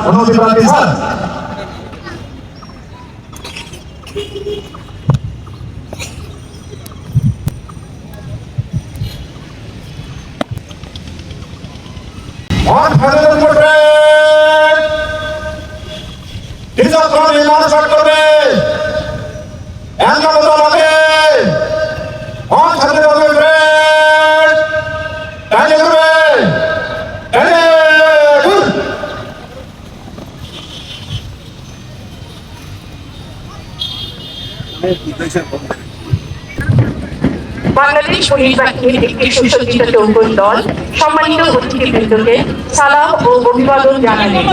অনুমতি প্রার্থী sir. On federal portrait. These are from the Imam Portrait. And the Mother on federal portrait. Thank you. Bangladesh police বাহিনীর একটি সুসজ্জিত চৌকন দল সম্মানিত অতিথিবৃন্দকে সালাম ও অভিবাদন জানালেন।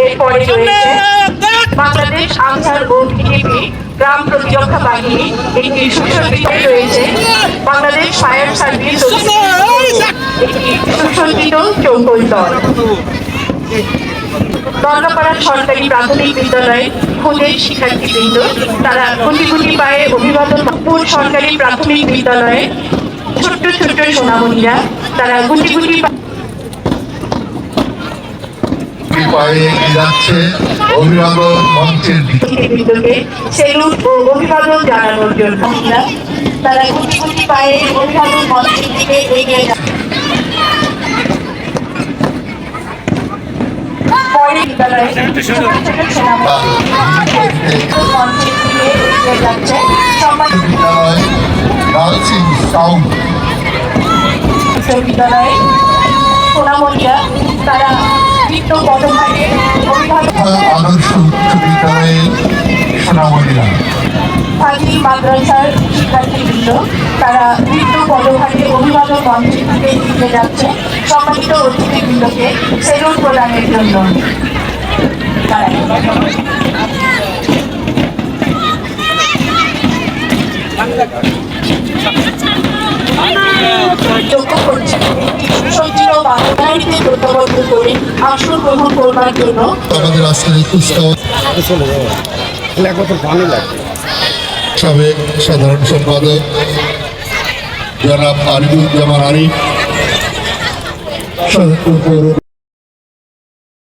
এরপরে রয়েছে বাংলাদেশ আনসার ও বিজেপি গ্রাম প্রতিরক্ষা বাহিনী একটি সুসজ্জিত রয়েছে বাংলাদেশ ফায়ার সার্ভিস একটি সুসজ্জিত চৌকন দল। দরগাপাড়া সরকারি প্রাথমিক বিদ্যালয়ে খুদের শিক্ষার্থীবৃন্দ তারা গুটি গুটি পায়ে অভিবাদন। সরকারি প্রাথমিক বিদ্যালয়ে ছোট্ট ছোট্ট সোনামণিরা তারা গুটি গুটি পায়ে যাচ্ছে অভিভাবক মঞ্চের বৃন্দকে সেলুট ও অভিবাদন জানানোর জন্য তারা গুটি গুটি পায়ে অভিভাবক মঞ্চের দিকে এগিয়ে যাচ্ছে। বিদ্যালয়ে সোনামণিরা তারা নৃত্য পদভাগে আদর্শ উচ্চ বিদ্যালয়ে সোনামণিরা ফাজিল মাদ্রাসার শিক্ষার্থীবৃন্দ তারা নৃত্য পদভাগে অভিভাবক মঞ্চের দিকে এগিয়ে যাচ্ছে সম্মানিত অতিথিবৃন্দকে সেলুট প্রদানের জন্য। যোগ্য করছে সুসজ্জিত বাংলাদেশকে প্রত্যাবদ্ধ করে আসন গ্রহণ করবার জন্য আমাদের আজকের সাবেক সাধারণ সম্পাদক জনাব আরিফুজ্জামান আরিফ